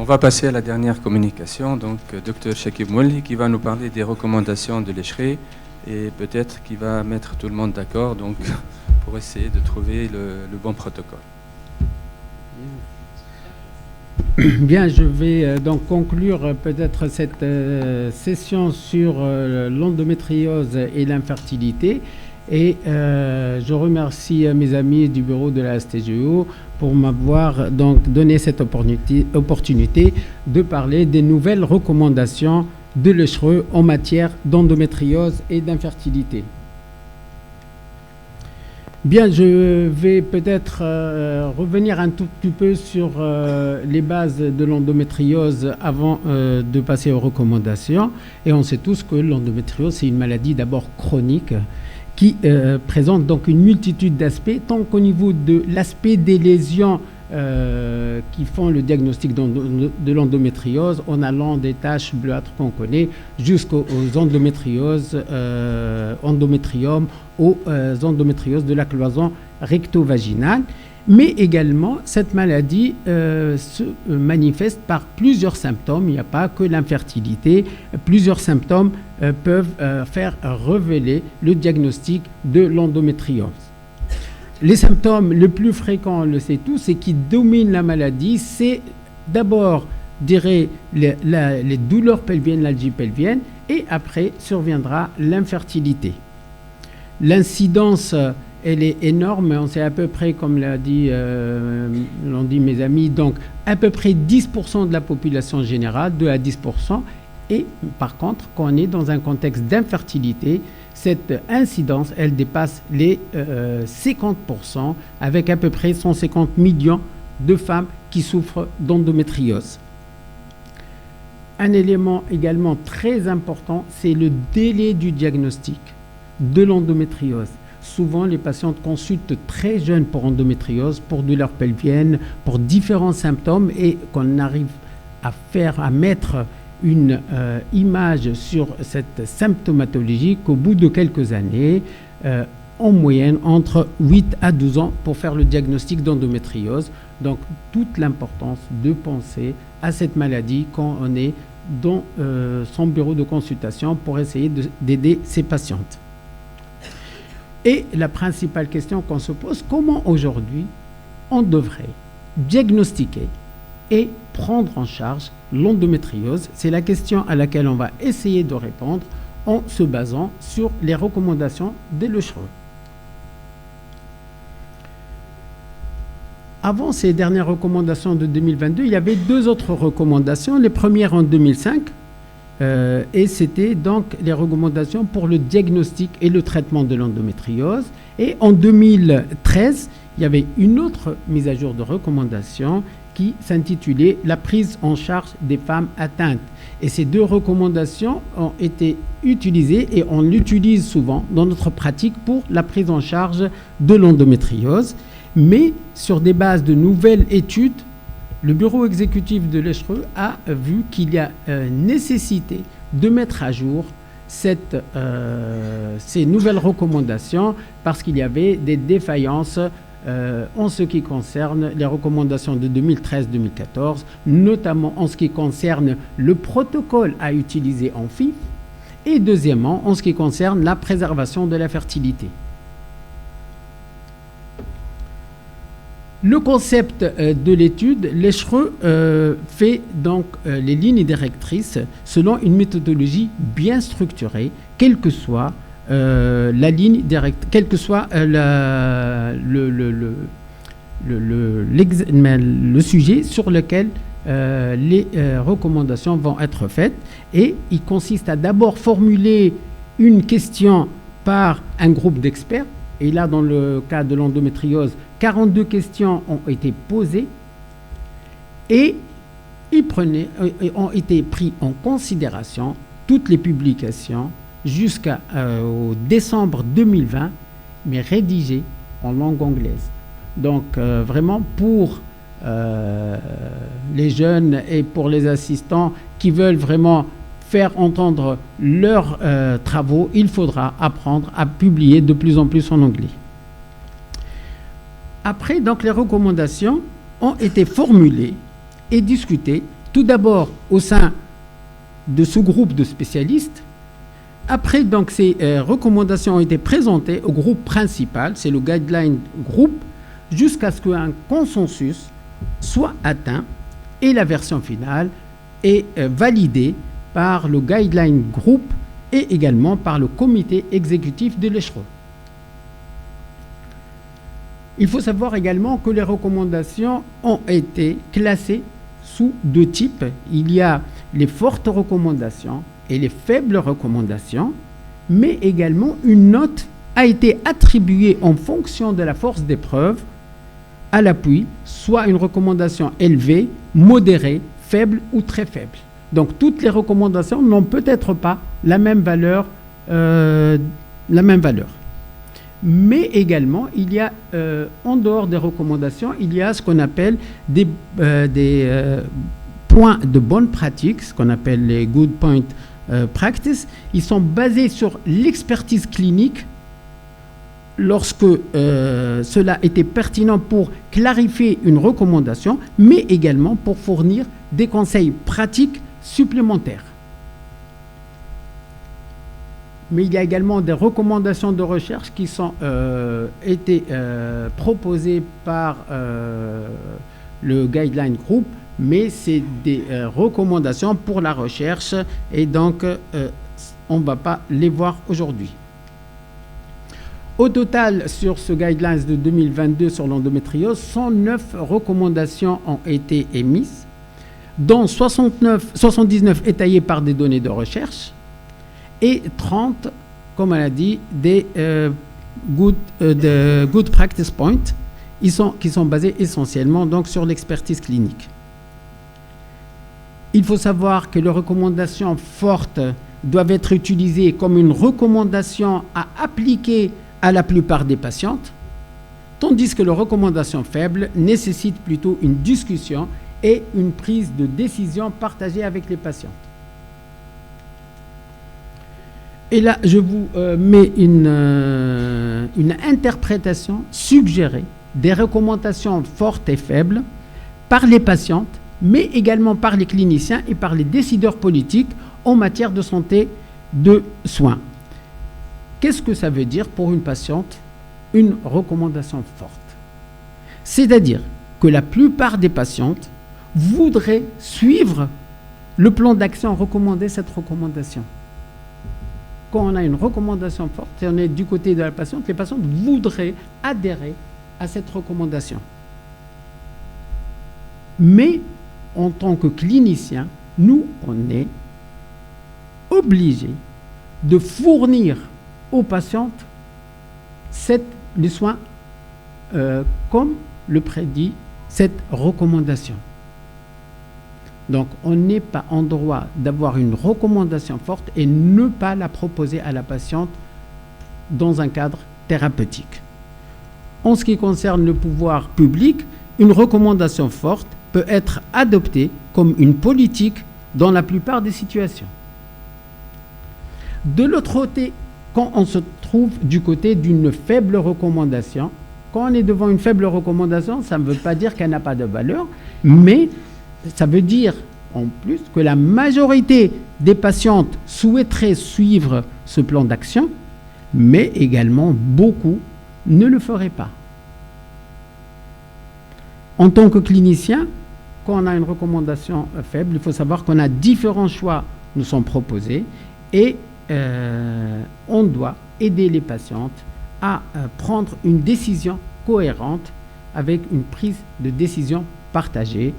va passer à la dernière communication. Donc, Dr Chakib Moulli qui va nous parler des recommandations de l'ECHRE et peut-être qui va mettre tout le monde d'accord donc, pour essayer de trouver le bon protocole. Bien, je vais donc conclure peut-être cette session sur l'endométriose et l'infertilité. Et je remercie mes amis du bureau de la STGO pour m'avoir donc donné cette opportunité de parler des nouvelles recommandations de l'ECHRE en matière d'endométriose et d'infertilité. Bien, je vais peut-être revenir un tout petit peu sur les bases de l'endométriose avant de passer aux recommandations. Et on sait tous que l'endométriose, c'est une maladie d'abord chronique qui présente donc une multitude d'aspects, tant qu'au niveau de l'aspect des lésions qui font le diagnostic de l'endométriose, en allant des taches bleuâtres qu'on connaît jusqu'aux endométrioses, endométrium, aux endométrioses de la cloison recto-vaginale. Mais également, cette maladie se manifeste par plusieurs symptômes. Il n'y a pas que l'infertilité. Plusieurs symptômes peuvent faire révéler le diagnostic de l'endométriose. Les symptômes les plus fréquents, on le sait tous, et qui dominent la maladie, c'est d'abord, je dirais, les douleurs pelviennes, l'algie pelvienne, et après surviendra l'infertilité. L'incidence, elle est énorme, on sait à peu près, comme l'ont dit mes amis, donc à peu près 10% de la population générale, 2 à 10%, et par contre, quand on est dans un contexte d'infertilité, cette incidence, elle dépasse les 50%, avec à peu près 150 millions de femmes qui souffrent d'endométriose. Un élément également très important, c'est le délai du diagnostic de l'endométriose. Souvent, les patientes consultent très jeunes pour endométriose, pour douleurs pelviennes, pour différents symptômes, et qu'on arrive à mettre une image sur cette symptomatologie qu'au bout de quelques années, en moyenne entre 8 à 12 ans pour faire le diagnostic d'endométriose. Donc toute l'importance de penser à cette maladie quand on est dans son bureau de consultation pour essayer d'aider ces patientes. Et la principale question qu'on se pose, comment aujourd'hui on devrait diagnostiquer et prendre en charge l'endométriose? C'est la question à laquelle on va essayer de répondre en se basant sur les recommandations de l'ECHRE. Avant ces dernières recommandations de 2022, il y avait 2 autres recommandations. Les premières en 2005, et c'était donc les recommandations pour le diagnostic et le traitement de l'endométriose. Et en 2013, il y avait une autre mise à jour de recommandations qui s'intitulait « La prise en charge des femmes atteintes ». Et ces 2 recommandations ont été utilisées et on l'utilise souvent dans notre pratique pour la prise en charge de l'endométriose. Mais sur des bases de nouvelles études, le bureau exécutif de l'ECHRE a vu qu'il y a nécessité de mettre à jour ces nouvelles recommandations parce qu'il y avait des défaillances en ce qui concerne les recommandations de 2013-2014, notamment en ce qui concerne le protocole à utiliser en FIF, et deuxièmement, en ce qui concerne la préservation de la fertilité. Le concept de l'étude, l'ECHRE fait donc les lignes directrices selon une méthodologie bien structurée, quelle que soit la ligne directe, quel que soit le sujet sur lequel les recommandations vont être faites. Et il consiste à d'abord formuler une question par un groupe d'experts. Et là, dans le cas de l'endométriose, 42 questions ont été posées et ont été pris en considération toutes les publications jusqu'au décembre 2020, mais rédigées en langue anglaise. Donc vraiment pour les jeunes et pour les assistants qui veulent vraiment faire entendre leurs travaux, il faudra apprendre à publier de plus en plus en anglais. Après, donc, les recommandations ont été formulées et discutées tout d'abord au sein de ce groupe de spécialistes. Après, donc, ces recommandations ont été présentées au groupe principal, c'est le guideline group, jusqu'à ce qu'un consensus soit atteint et la version finale est validée par le guideline group et également par le comité exécutif de l'ECHRE. Il faut savoir également que les recommandations ont été classées sous deux types. Il y a les fortes recommandations et les faibles recommandations, mais également une note a été attribuée en fonction de la force d'épreuve à l'appui, soit une recommandation élevée, modérée, faible ou très faible. Donc toutes les recommandations n'ont peut-être pas la même valeur. Mais également, il y a, en dehors des recommandations, il y a ce qu'on appelle des points de bonne pratique, ce qu'on appelle les good point practice. Ils sont basés sur l'expertise clinique lorsque cela était pertinent pour clarifier une recommandation, mais également pour fournir des conseils pratiques supplémentaires. Mais il y a également des recommandations de recherche qui sont été proposées par le Guideline Group, mais c'est des recommandations pour la recherche et donc on ne va pas les voir aujourd'hui. Au total, sur ce Guidelines de 2022 sur l'endométriose, 109 recommandations ont été émises, dont 79 étayées par des données de recherche, et 30, comme on a dit, des good practice points qui sont basés essentiellement donc, sur l'expertise clinique. Il faut savoir que les recommandations fortes doivent être utilisées comme une recommandation à appliquer à la plupart des patientes, tandis que les recommandations faibles nécessitent plutôt une discussion et une prise de décision partagée avec les patientes. Et là, je vous mets une interprétation suggérée des recommandations fortes et faibles par les patientes, mais également par les cliniciens et par les décideurs politiques en matière de santé de soins. Qu'est-ce que ça veut dire pour une patiente, une recommandation forte? C'est-à-dire que la plupart des patientes voudraient suivre le plan d'action recommandé, cette recommandation. Quand on a une recommandation forte, et on est du côté de la patiente, les patientes voudraient adhérer à cette recommandation. Mais en tant que clinicien, nous, on est obligés de fournir aux patientes les soins comme le prédit cette recommandation. Donc, on n'est pas en droit d'avoir une recommandation forte et ne pas la proposer à la patiente dans un cadre thérapeutique. En ce qui concerne le pouvoir public, une recommandation forte peut être adoptée comme une politique dans la plupart des situations. De l'autre côté, quand on se trouve du côté d'une faible recommandation, quand on est devant une faible recommandation, ça ne veut pas dire qu'elle n'a pas de valeur, mais ça veut dire en plus que la majorité des patientes souhaiteraient suivre ce plan d'action, mais également beaucoup ne le feraient pas. En tant que clinicien, quand on a une recommandation faible, il faut savoir qu'on a différents choix nous sont proposés et on doit aider les patientes à prendre une décision cohérente avec une prise de décision partagée.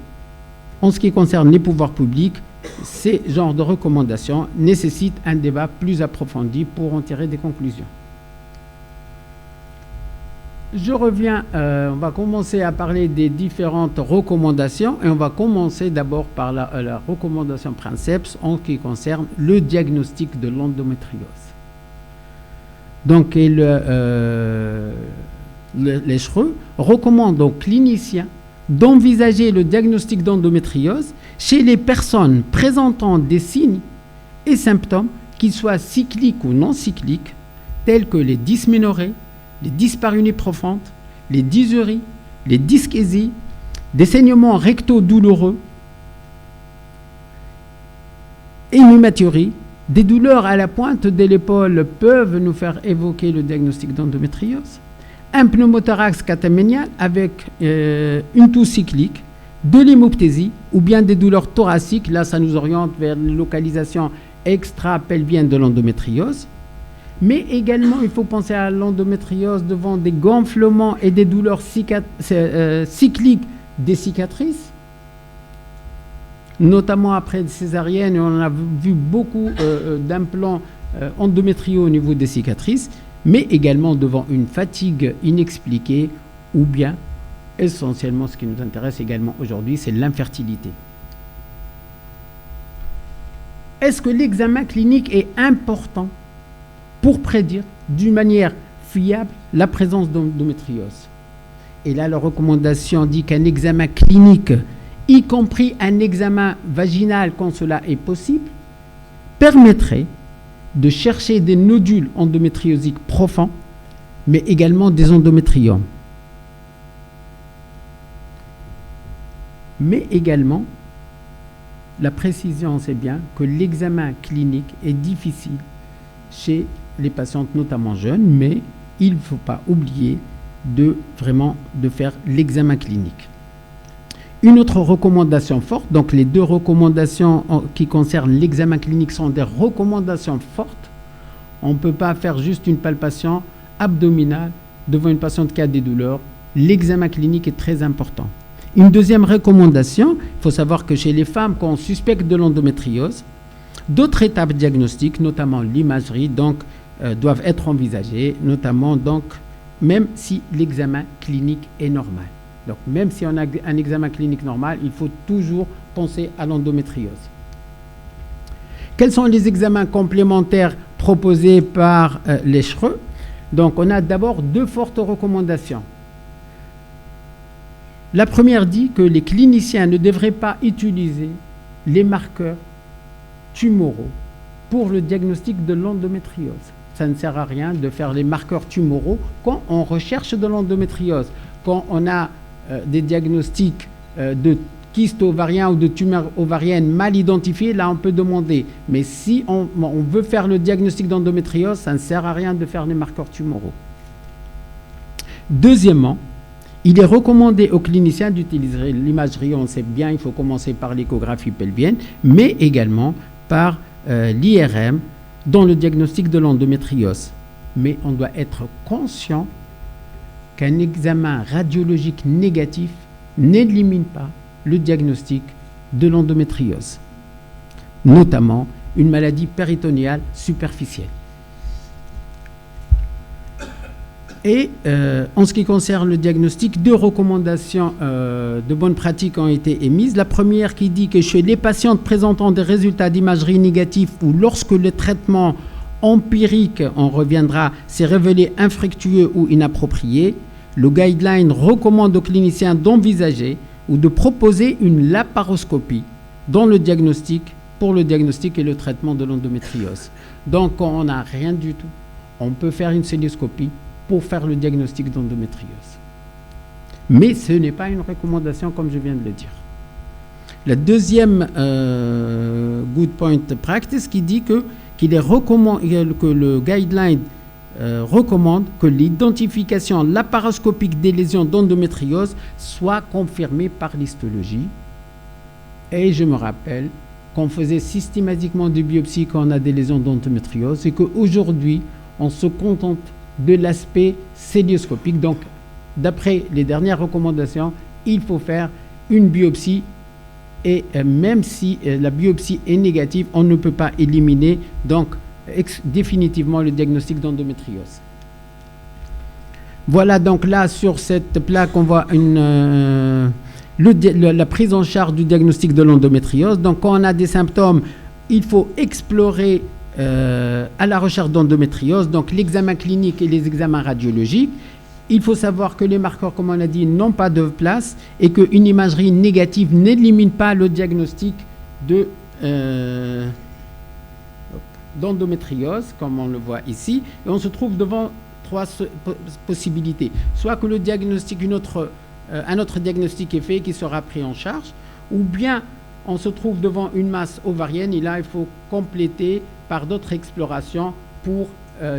En ce qui concerne les pouvoirs publics, ces genres de recommandations nécessitent un débat plus approfondi pour en tirer des conclusions. Je reviens, on va commencer à parler des différentes recommandations et on va commencer d'abord par la recommandation Princeps en ce qui concerne le diagnostic de l'endométriose. Donc, l'ECHRE recommande aux cliniciens d'envisager le diagnostic d'endométriose chez les personnes présentant des signes et symptômes, qu'ils soient cycliques ou non cycliques, tels que les dysménorrhées, les dyspareunies profondes, les dysuries, les dyskésies, des saignements rectaux douloureux, hématurie, des douleurs à la pointe de l'épaule peuvent nous faire évoquer le diagnostic d'endométriose. Un pneumothorax cataménial avec une toux cyclique, de l'hémoptésie ou bien des douleurs thoraciques. Là, ça nous oriente vers la localisation extra-pelvienne de l'endométriose. Mais également, il faut penser à l'endométriose devant des gonflements et des douleurs cycliques des cicatrices, notamment après césarienne. On a vu beaucoup d'implants endométriaux au niveau des cicatrices, mais également devant une fatigue inexpliquée ou bien, essentiellement, ce qui nous intéresse également aujourd'hui, c'est l'infertilité. Est-ce que l'examen clinique est important pour prédire d'une manière fiable la présence d'endométriose? Et là, la recommandation dit qu'un examen clinique, y compris un examen vaginal quand cela est possible, permettrait de chercher des nodules endométriosiques profonds, mais également des endométriomes. Mais également, la précision, c'est bien que l'examen clinique est difficile chez les patientes, notamment jeunes, mais il ne faut pas oublier de faire l'examen clinique. Une autre recommandation forte, donc les deux recommandations qui concernent l'examen clinique sont des recommandations fortes. On ne peut pas faire juste une palpation abdominale devant une patiente qui a des douleurs. L'examen clinique est très important. Une deuxième recommandation, il faut savoir que chez les femmes, quand on suspecte de l'endométriose, d'autres étapes diagnostiques, notamment l'imagerie, doivent être envisagées, notamment même si l'examen clinique est normal. Donc, même si on a un examen clinique normal, il faut toujours penser à l'endométriose. Quels sont les examens complémentaires proposés par l'ESHRE? Donc, on a d'abord deux fortes recommandations. La première dit que les cliniciens ne devraient pas utiliser les marqueurs tumoraux pour le diagnostic de l'endométriose. Ça ne sert à rien de faire les marqueurs tumoraux quand on recherche de l'endométriose. Quand on a des diagnostics de kystes ovariens ou de tumeurs ovariennes mal identifiées, là on peut demander. Mais si on veut faire le diagnostic d'endométriose, ça ne sert à rien de faire les marqueurs tumoraux. Deuxièmement, il est recommandé aux cliniciens d'utiliser l'imagerie. On sait bien, il faut commencer par l'échographie pelvienne, mais également par l'IRM dans le diagnostic de l'endométriose. Mais on doit être conscient qu'un examen radiologique négatif n'élimine pas le diagnostic de l'endométriose, notamment une maladie péritonéale superficielle. Et en ce qui concerne le diagnostic, deux recommandations de bonne pratique ont été émises. La première qui dit que chez les patientes présentant des résultats d'imagerie négatifs ou lorsque le traitement empirique, on reviendra, s'est révélé infructueux ou inapproprié, le guideline recommande aux cliniciens d'envisager ou de proposer une laparoscopie dans le diagnostic, pour le diagnostic et le traitement de l'endométriose. Donc, quand on n'a rien du tout, on peut faire une cœlioscopie pour faire le diagnostic d'endométriose. Mais ce n'est pas une recommandation comme je viens de le dire. La deuxième good point practice qui dit que le guideline recommande que l'identification laparoscopique des lésions d'endométriose soit confirmée par l'histologie. Et je me rappelle qu'on faisait systématiquement des biopsies quand on a des lésions d'endométriose et qu'aujourd'hui, on se contente de l'aspect cœlioscopique. Donc, d'après les dernières recommandations, il faut faire une biopsie et même si la biopsie est négative, on ne peut pas éliminer définitivement le diagnostic d'endométriose. Voilà donc là sur cette plaque on voit la prise en charge du diagnostic de l'endométriose. Donc quand on a des symptômes, il faut explorer à la recherche d'endométriose, donc l'examen clinique et les examens radiologiques. Il faut savoir que les marqueurs, comme on a dit, n'ont pas de place et qu'une imagerie négative n'élimine pas le diagnostic d'endométriose, comme on le voit ici. Et on se trouve devant trois possibilités. Soit que le diagnostic, un autre diagnostic est fait qui sera pris en charge, ou bien on se trouve devant une masse ovarienne et là, il faut compléter par d'autres explorations pour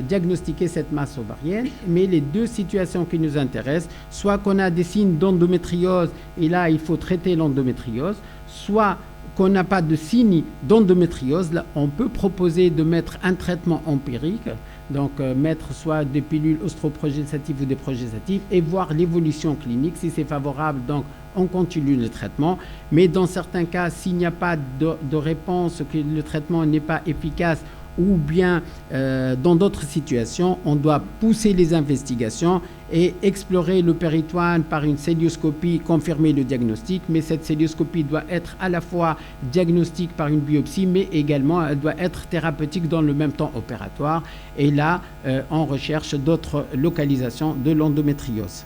diagnostiquer cette masse ovarienne. Mais les deux situations qui nous intéressent, soit qu'on a des signes d'endométriose et là, il faut traiter l'endométriose, soit qu'on n'a pas de signes d'endométriose, là, on peut proposer de mettre un traitement empirique, donc mettre soit des pilules ostroprogestatives ou des progestatives et voir l'évolution clinique. Si c'est favorable, donc on continue le traitement. Mais dans certains cas, s'il n'y a pas de réponse, que le traitement n'est pas efficace, ou bien dans d'autres situations, on doit pousser les investigations et explorer le péritoine par une célioscopie, confirmer le diagnostic. Mais cette célioscopie doit être à la fois diagnostique par une biopsie, mais également elle doit être thérapeutique dans le même temps opératoire. Et là, on recherche d'autres localisations de l'endométriose.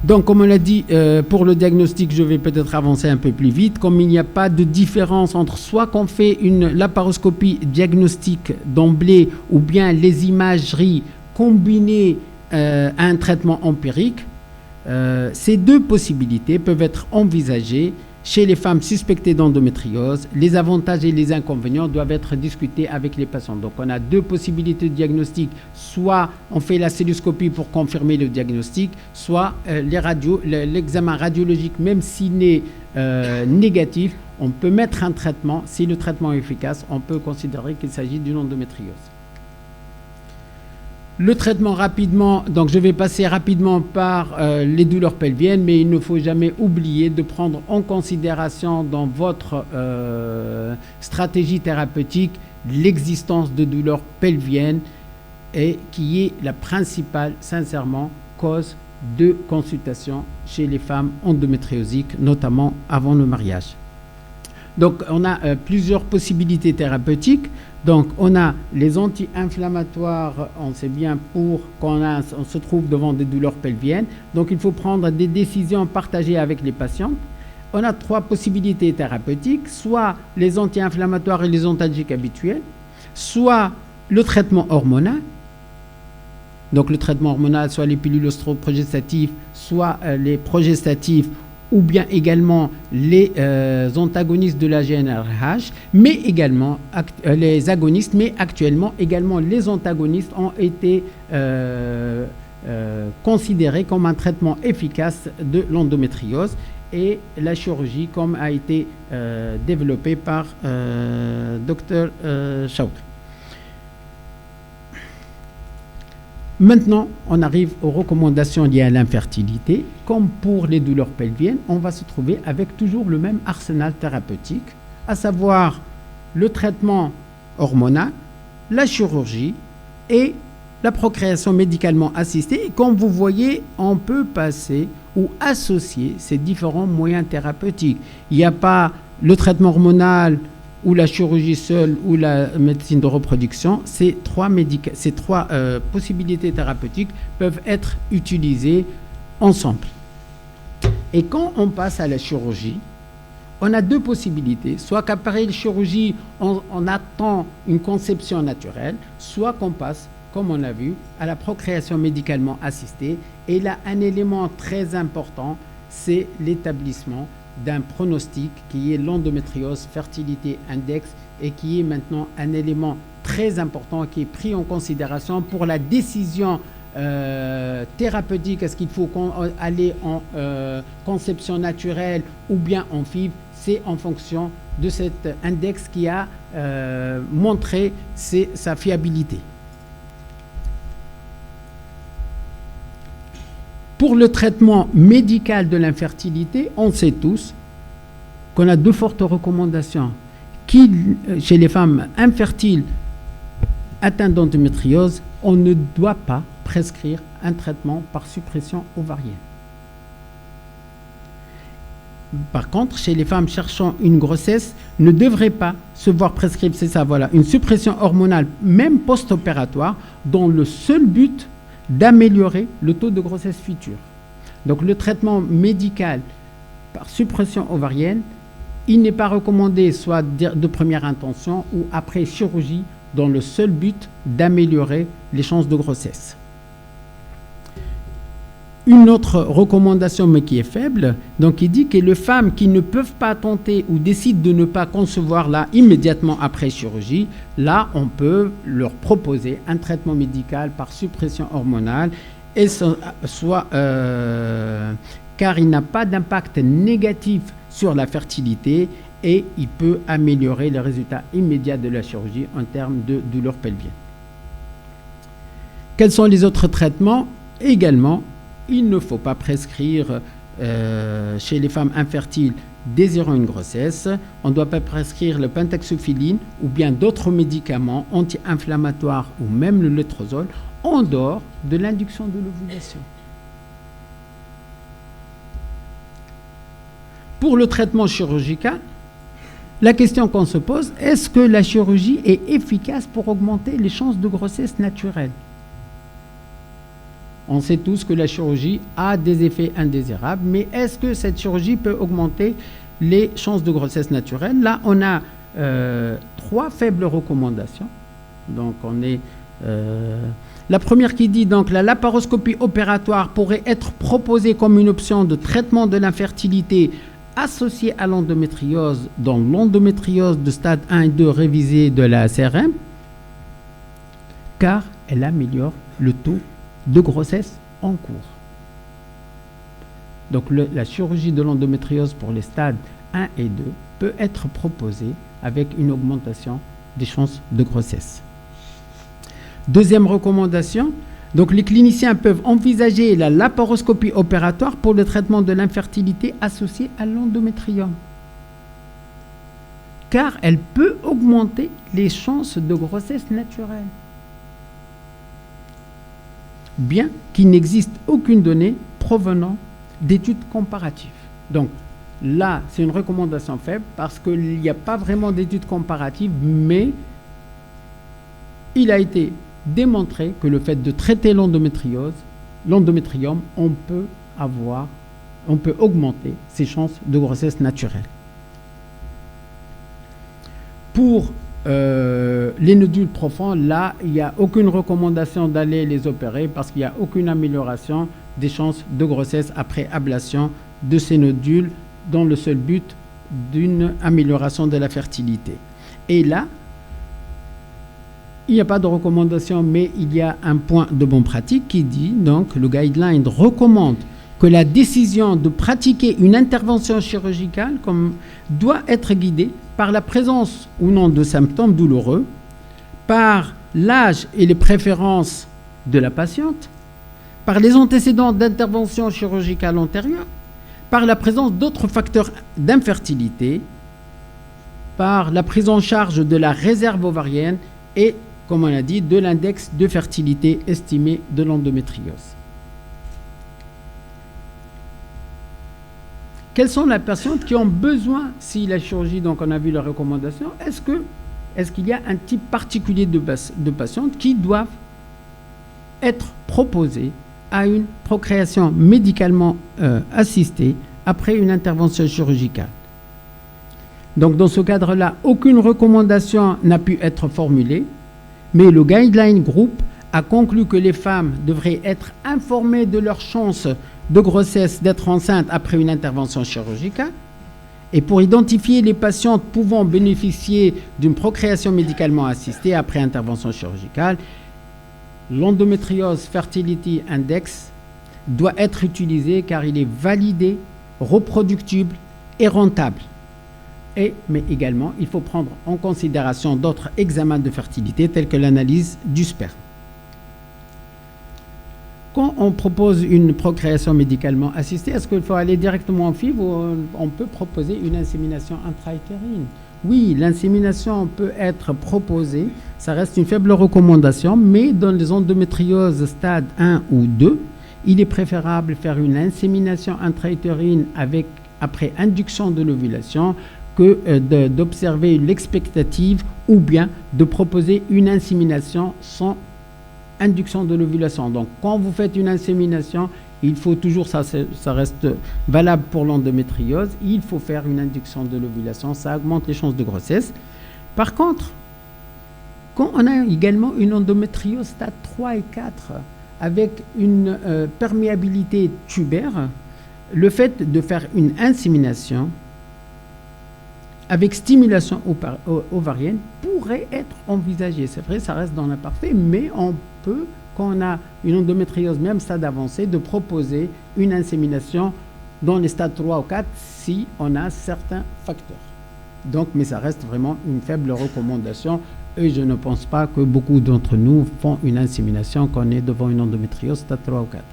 Donc, comme on l'a dit, pour le diagnostic, je vais peut-être avancer un peu plus vite. Comme il n'y a pas de différence entre soit qu'on fait une laparoscopie diagnostique d'emblée ou bien les imageries combinées à un traitement empirique, ces deux possibilités peuvent être envisagées chez les femmes suspectées d'endométriose. Les avantages et les inconvénients doivent être discutés avec les patients. Donc, on a deux possibilités de diagnostic. Soit on fait la célioscopie pour confirmer le diagnostic, soit l'examen radiologique, même s'il est négatif, on peut mettre un traitement. Si le traitement est efficace, on peut considérer qu'il s'agit d'une endométriose. Le traitement rapidement, donc je vais passer rapidement par les douleurs pelviennes, mais il ne faut jamais oublier de prendre en considération dans votre stratégie thérapeutique l'existence de douleurs pelviennes et qui est la principale, sincèrement, cause de consultation chez les femmes endométriosiques, notamment avant le mariage. Donc, on a plusieurs possibilités thérapeutiques. Donc, on a les anti-inflammatoires, on sait bien, pour quand on se trouve devant des douleurs pelviennes. Donc, il faut prendre des décisions partagées avec les patients. On a trois possibilités thérapeutiques, soit les anti-inflammatoires et les antalgiques habituels, soit le traitement hormonal. Donc, le traitement hormonal, soit les pilules ostroprogestatives, soit les progestatifs, ou bien également les antagonistes de la GnRH, mais également les agonistes, mais actuellement également les antagonistes ont été considérés comme un traitement efficace de l'endométriose et la chirurgie comme a été développée par Dr Chaudhry. Maintenant, on arrive aux recommandations liées à l'infertilité. Comme pour les douleurs pelviennes, on va se trouver avec toujours le même arsenal thérapeutique, à savoir le traitement hormonal, la chirurgie et la procréation médicalement assistée. Et comme vous voyez, on peut passer ou associer ces différents moyens thérapeutiques. Il n'y a pas le traitement hormonal ou la chirurgie seule ou la médecine de reproduction. Ces trois possibilités thérapeutiques peuvent être utilisées ensemble. Et quand on passe à la chirurgie, on a deux possibilités. Soit qu'après la chirurgie, on attend une conception naturelle, soit qu'on passe, comme on a vu, à la procréation médicalement assistée. Et là, un élément très important, c'est l'établissement d'un pronostic qui est l'endométriose fertilité index et qui est maintenant un élément très important qui est pris en considération pour la décision thérapeutique. Est-ce qu'il faut aller en conception naturelle ou bien en FIV? C'est en fonction de cet index qui a montré sa fiabilité. Pour le traitement médical de l'infertilité, on sait tous qu'on a deux fortes recommandations. Chez les femmes infertiles atteintes d'endométriose, on ne doit pas prescrire un traitement par suppression ovarienne. Par contre, chez les femmes cherchant une grossesse, ne devrait pas se voir prescrire, c'est ça, voilà, une suppression hormonale, même post-opératoire, dont le seul but d'améliorer le taux de grossesse future. Donc le traitement médical par suppression ovarienne, il n'est pas recommandé soit de première intention ou après chirurgie dans le seul but d'améliorer les chances de grossesse. une autre recommandation, mais qui est faible, donc il dit que les femmes qui ne peuvent pas tenter ou décident de ne pas concevoir là immédiatement après chirurgie, là on peut leur proposer un traitement médical par suppression hormonale, et car il n'a pas d'impact négatif sur la fertilité et il peut améliorer les résultats immédiats de la chirurgie en termes de douleur pelvienne. Quels sont les autres traitements? Également, il ne faut pas prescrire chez les femmes infertiles désirant une grossesse. On ne doit pas prescrire le pentaxophiline ou bien d'autres médicaments anti-inflammatoires ou même le létrozole en dehors de l'induction de l'ovulation. Pour le traitement chirurgical, la question qu'on se pose, est-ce que la chirurgie est efficace pour augmenter les chances de grossesse naturelle? On sait tous que la chirurgie a des effets indésirables, mais est-ce que cette chirurgie peut augmenter les chances de grossesse naturelle? Là, on a 3 faibles recommandations. Donc, la première qui dit donc la laparoscopie opératoire pourrait être proposée comme une option de traitement de l'infertilité associée à l'endométriose dans l'endométriose de stade 1 et 2 révisée de la CRM, car elle améliore le taux de grossesse en cours. Donc la chirurgie de l'endométriose pour les stades 1 et 2 peut être proposée avec une augmentation des chances de grossesse. Deuxième recommandation, donc les cliniciens peuvent envisager la laparoscopie opératoire pour le traitement de l'infertilité associée à l'endométrium, car elle peut augmenter les chances de grossesse naturelle, bien qu'il n'existe aucune donnée provenant d'études comparatives. Donc là, c'est une recommandation faible parce qu'il n'y a pas vraiment d'études comparatives, mais il a été démontré que le fait de traiter l'endométrium, on peut augmenter ses chances de grossesse naturelle. Pour les nodules profonds, là, il n'y a aucune recommandation d'aller les opérer parce qu'il n'y a aucune amélioration des chances de grossesse après ablation de ces nodules dans le seul but d'une amélioration de la fertilité. Et là, il n'y a pas de recommandation, mais il y a un point de bonne pratique qui dit, donc le guideline recommande que la décision de pratiquer une intervention chirurgicale doit être guidée par la présence ou non de symptômes douloureux, par l'âge et les préférences de la patiente, par les antécédents d'intervention chirurgicale antérieure, par la présence d'autres facteurs d'infertilité, par la prise en charge de la réserve ovarienne et, comme on a dit, de l'index de fertilité estimé de l'endométriose. Quelles sont les patientes qui ont besoin, si la chirurgie, donc on a vu les recommandations, est-ce qu'il y a un type particulier de patientes qui doivent être proposées à une procréation médicalement assistée après une intervention chirurgicale? Donc dans ce cadre-là, aucune recommandation n'a pu être formulée, mais le Guideline Group a conclu que les femmes devraient être informées de leurs chances de grossesse d'être enceinte après une intervention chirurgicale. Et pour identifier les patientes pouvant bénéficier d'une procréation médicalement assistée après intervention chirurgicale, l'Endometriose Fertility Index doit être utilisé car il est validé, reproductible et rentable. Mais également, il faut prendre en considération d'autres examens de fertilité tels que l'analyse du sperme. Quand on propose une procréation médicalement assistée, est-ce qu'il faut aller directement en FIV ou on peut proposer une insémination intra-utérine? Oui, l'insémination peut être proposée, ça reste une faible recommandation, mais dans les endométrioses stade 1 ou 2, il est préférable de faire une insémination intra-utérine après induction de l'ovulation que d'observer l'expectative ou bien de proposer une insémination sans induction de l'ovulation. Donc, quand vous faites une insémination, il faut toujours, ça reste valable pour l'endométriose, il faut faire une induction de l'ovulation, ça augmente les chances de grossesse. Par contre, quand on a également une endométriose stade 3 et 4, avec une perméabilité tubaire, le fait de faire une insémination avec stimulation ovarienne pourrait être envisagé. C'est vrai, ça reste dans l'imparfait, mais on peut, quand on a une endométriose, même stade avancé, de proposer une insémination dans les stades 3 ou 4 si on a certains facteurs. Donc, mais ça reste vraiment une faible recommandation et je ne pense pas que beaucoup d'entre nous font une insémination quand on est devant une endométriose stade 3 ou 4.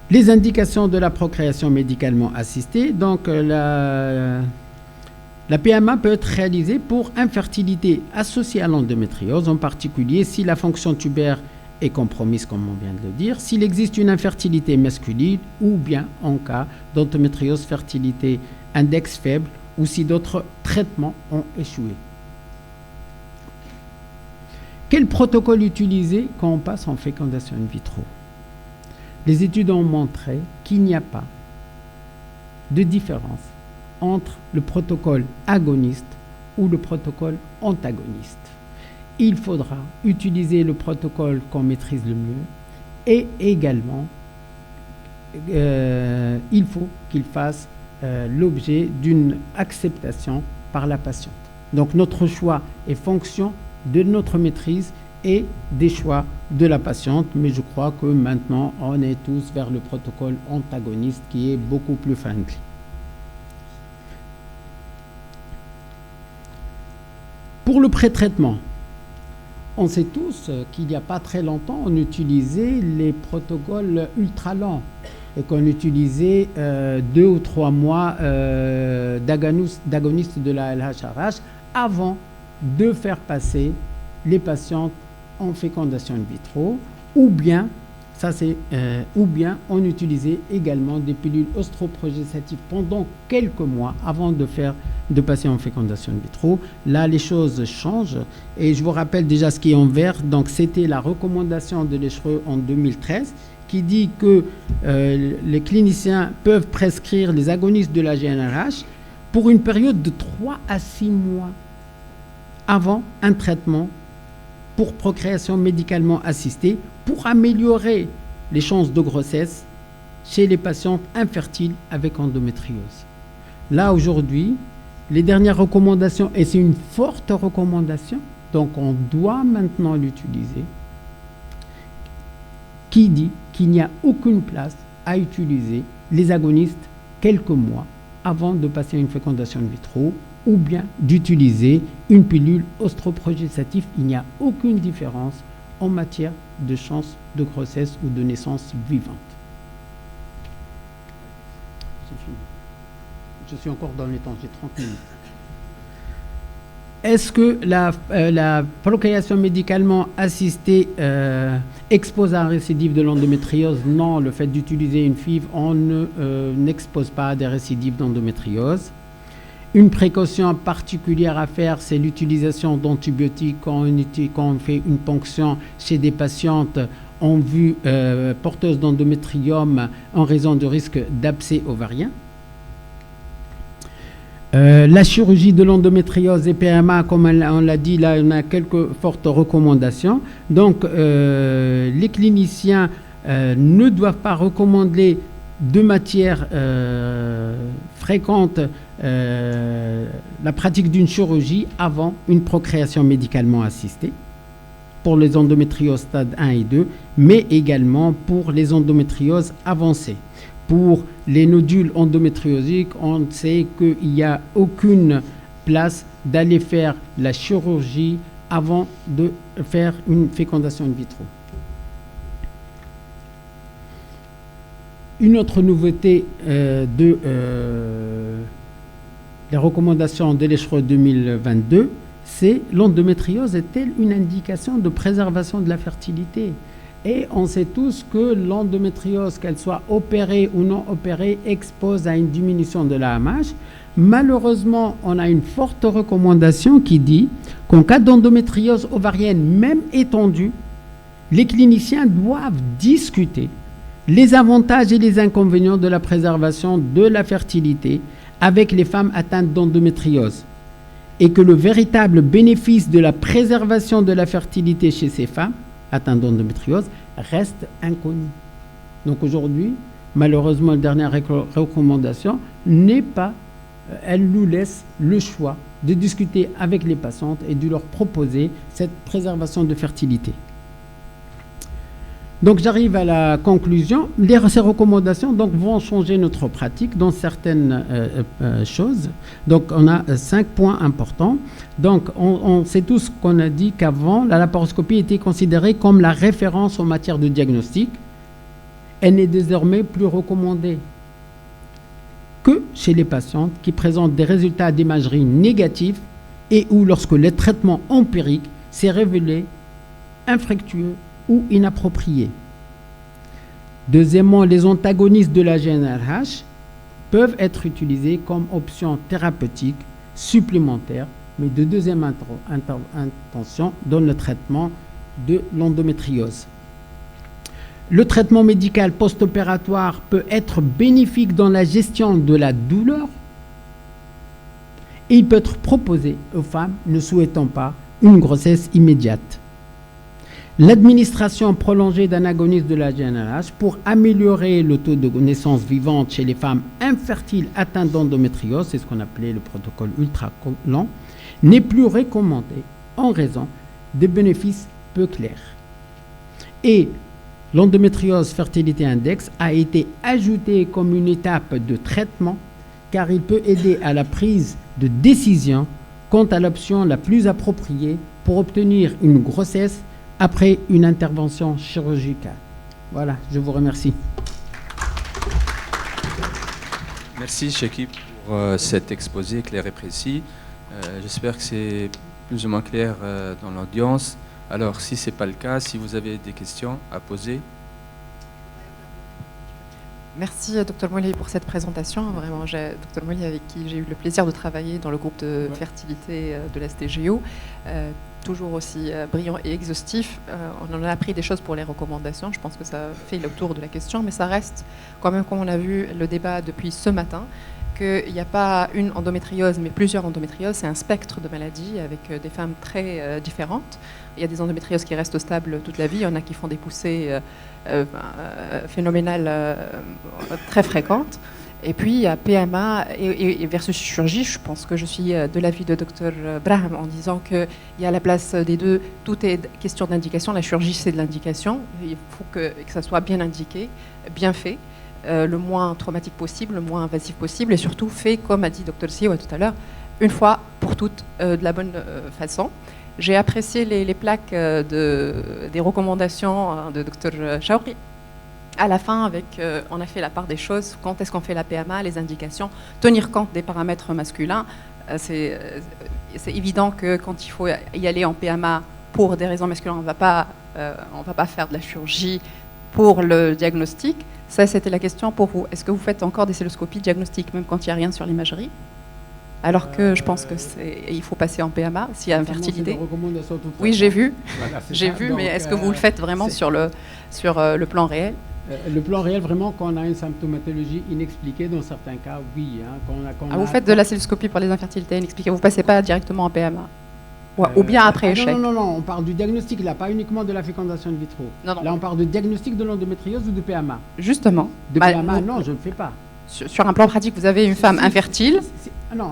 Les indications de la procréation médicalement assistée. Donc, la PMA peut être réalisée pour infertilité associée à l'endométriose, en particulier si la fonction tubaire est compromise, comme on vient de le dire, s'il existe une infertilité masculine ou bien en cas d'endométriose fertilité index faible ou si d'autres traitements ont échoué. Quel protocole utiliser quand on passe en fécondation in vitro? Les études ont montré qu'il n'y a pas de différence entre le protocole agoniste ou le protocole antagoniste. Il faudra utiliser le protocole qu'on maîtrise le mieux et également il faut qu'il fasse l'objet d'une acceptation par la patiente. Donc notre choix est fonction de notre maîtrise et des choix de la patiente, mais je crois que maintenant on est tous vers le protocole antagoniste qui est beaucoup plus friendly. Pour le pré-traitement, on sait tous qu'il n'y a pas très longtemps, on utilisait les protocoles ultra lents et qu'on utilisait 2 ou 3 mois d'agonistes de la LHRH avant de faire passer les patientes en fécondation in vitro, ou bien on utilisait également des pilules ostroprogestatives pendant quelques mois avant de passer en fécondation in vitro. Là, les choses changent et je vous rappelle déjà ce qui est en vert. Donc, c'était la recommandation de l'ECHRE en 2013 qui dit que les cliniciens peuvent prescrire les agonistes de la GnRH pour une période de 3 à 6 mois avant un traitement pour procréation médicalement assistée pour améliorer les chances de grossesse chez les patientes infertiles avec endométriose. Là, aujourd'hui, les dernières recommandations, et c'est une forte recommandation, donc on doit maintenant l'utiliser, qui dit qu'il n'y a aucune place à utiliser les agonistes quelques mois avant de passer une fécondation in vitro ou bien d'utiliser une pilule ostroprogestative. Il n'y a aucune différence en matière de chances de grossesse ou de naissance vivante. C'est fini. Je suis encore dans les temps, j'ai 30 minutes. Est-ce que la procréation médicalement assistée expose à un récidive de l'endométriose? Non, le fait d'utiliser une FIV, on n'expose pas à des récidives d'endométriose. Une précaution particulière à faire, c'est l'utilisation d'antibiotiques quand on fait une ponction chez des patientes en vue porteuses d'endométrium en raison du risque d'abcès ovarien. La chirurgie de l'endométriose et PMA, comme on l'a dit, là, on a quelques fortes recommandations. Donc, les cliniciens ne doivent pas recommander de matière fréquente la pratique d'une chirurgie avant une procréation médicalement assistée pour les endométrioses stade 1 et 2, mais également pour les endométrioses avancées. Pour les nodules endométriosiques, on sait qu'il n'y a aucune place d'aller faire la chirurgie avant de faire une fécondation in vitro. Une autre nouveauté des recommandations de l'ECHRE 2022, c'est l'endométriose est-elle une indication de préservation de la fertilité? Et on sait tous que l'endométriose, qu'elle soit opérée ou non opérée, expose à une diminution de la AMH. Malheureusement, on a une forte recommandation qui dit qu'en cas d'endométriose ovarienne, même étendue, les cliniciens doivent discuter les avantages et les inconvénients de la préservation de la fertilité avec les femmes atteintes d'endométriose. Et que le véritable bénéfice de la préservation de la fertilité chez ces femmes atteints d'endométriose reste inconnue. Donc aujourd'hui, malheureusement, la dernière recommandation n'est pas, elle nous laisse le choix de discuter avec les patientes et de leur proposer cette préservation de fertilité. Donc j'arrive à la conclusion. Ces recommandations donc, vont changer notre pratique dans certaines choses. Donc on a 5 points importants. Donc on sait tous qu'on a dit qu'avant, la laparoscopie était considérée comme la référence en matière de diagnostic. Elle n'est désormais plus recommandée que chez les patientes qui présentent des résultats d'imagerie négatifs et où lorsque le traitement empirique s'est révélé infructueux ou inapproprié. Deuxièmement, les antagonistes de la GnRH peuvent être utilisés comme option thérapeutique supplémentaire, mais de deuxième intention dans le traitement de l'endométriose. Le traitement médical post-opératoire peut être bénéfique dans la gestion de la douleur et il peut être proposé aux femmes ne souhaitant pas une grossesse immédiate. L'administration prolongée d'un agoniste de la GnRH pour améliorer le taux de naissance vivante chez les femmes infertiles atteintes d'endométriose, c'est ce qu'on appelait le protocole ultra lent, n'est plus recommandé en raison des bénéfices peu clairs. Et l'endométriose fertilité index a été ajouté comme une étape de traitement car il peut aider à la prise de décision quant à l'option la plus appropriée pour obtenir une grossesse après une intervention chirurgicale. Voilà, je vous remercie. Merci Chekib pour cet exposé clair et précis. J'espère que c'est plus ou moins clair dans l'audience. Alors, si ce n'est pas le cas, si vous avez des questions à poser. Merci Dr Moulay pour cette présentation. Vraiment, Dr Moulay avec qui j'ai eu le plaisir de travailler dans le groupe de fertilité de l'STGO. Toujours aussi brillant et exhaustif. On en a appris des choses pour les recommandations. Je pense que ça fait le tour de la question, mais ça reste quand même, comme on a vu le débat depuis ce matin, qu'il n'y a pas une endométriose, mais plusieurs endométrioses. C'est un spectre de maladies avec des femmes très différentes. Il y a des endométrioses qui restent stables toute la vie. Il y en a qui font des poussées phénoménales très fréquentes. Et puis, il y a PMA et versus chirurgie. Je pense que je suis de l'avis de Dr Braham en disant qu'il y a la place des deux. Tout est question d'indication. La chirurgie, c'est de l'indication. Il faut que ça soit bien indiqué, bien fait, le moins traumatique possible, le moins invasif possible, et surtout fait, comme a dit Dr Siwa tout à l'heure, une fois pour toutes, de la bonne façon. J'ai apprécié les plaques des recommandations de Dr Chaouri. À la fin, on a fait la part des choses. Quand est-ce qu'on fait la PMA, les indications, tenir compte des paramètres masculins. C'est évident que quand il faut y aller en PMA pour des raisons masculines, on ne va pas faire de la chirurgie pour le diagnostic. Ça, c'était la question pour vous. Est-ce que vous faites encore des cystoscopies diagnostiques, même quand il n'y a rien sur l'imagerie ? Alors que je pense qu'il faut passer en PMA s'il y a infertilité. Oui, j'ai vu. Voilà, j'ai vu, mais est-ce que vous le faites vraiment sur le plan réel ? Le plan réel, vraiment, quand on a une symptomatologie inexpliquée, dans certains cas, oui. Vous faites de la cystoscopie pour les infertilités inexpliquées, vous ne passez pas directement en PMA ou bien après échec. Non, on parle du diagnostic, là, pas uniquement de la fécondation in vitro. Non. Là, on parle de diagnostic de l'endométriose ou de PMA. Justement. De PMA, non, je ne le fais pas. Sur un plan pratique, vous avez une femme infertile. Non,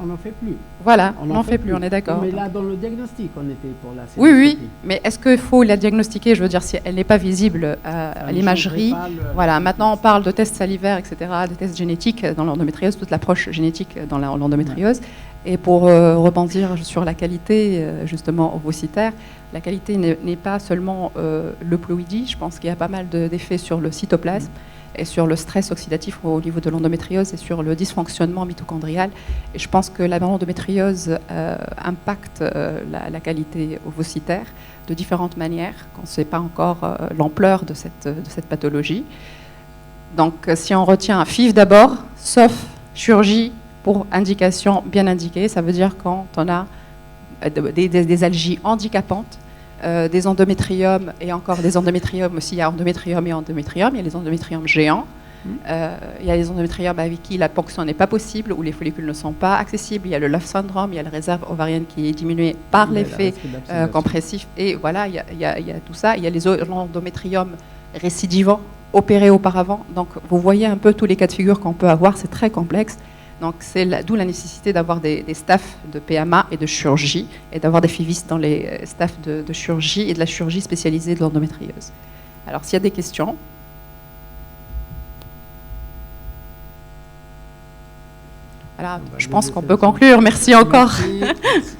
on n'en fait plus. Voilà, on n'en fait plus, on est d'accord. Mais là, dans le diagnostic, on était pour la cystoscopie. Oui, mais est-ce qu'il faut la diagnostiquer ? Je veux dire, si elle n'est pas visible à l'imagerie. Voilà, maintenant, on parle de tests salivaires, etc., de tests génétiques dans l'endométriose, toute l'approche génétique dans l'endométriose. Et pour rebondir sur la qualité, justement, ovocytaire, la qualité n'est pas seulement le ploïdie. Je pense qu'il y a pas mal d'effets sur le cytoplasme. Et sur le stress oxydatif au niveau de l'endométriose et sur le dysfonctionnement mitochondrial. Et je pense que l'endométriose impacte la qualité ovocytaire de différentes manières, qu'on ne sait pas encore l'ampleur de cette pathologie. Donc, si on retient FIV d'abord, sauf chirurgie pour indication bien indiquée, ça veut dire quand on a des algies handicapantes, des endométriomes et encore des endométriomes aussi. Il y a endométrium et endométrium. Il y a les endométriomes géants Il y a les endométriomes avec qui la ponction n'est pas possible, où les follicules ne sont pas accessibles. Il y a le Love syndrome, il y a la réserve ovarienne qui est diminuée par l'effet compressif. Et voilà, il y a tout ça. Il y a les endométriomes récidivants, opérés auparavant. Donc, vous voyez un peu tous les cas de figure qu'on peut avoir. C'est très complexe. Donc, c'est d'où la nécessité d'avoir des staffs de PMA et de chirurgie, et d'avoir des FIVIS dans les staffs de chirurgie et de la chirurgie spécialisée de l'endométriose. Alors, s'il y a des questions. Voilà, je pense qu'on peut conclure. Merci encore. Merci.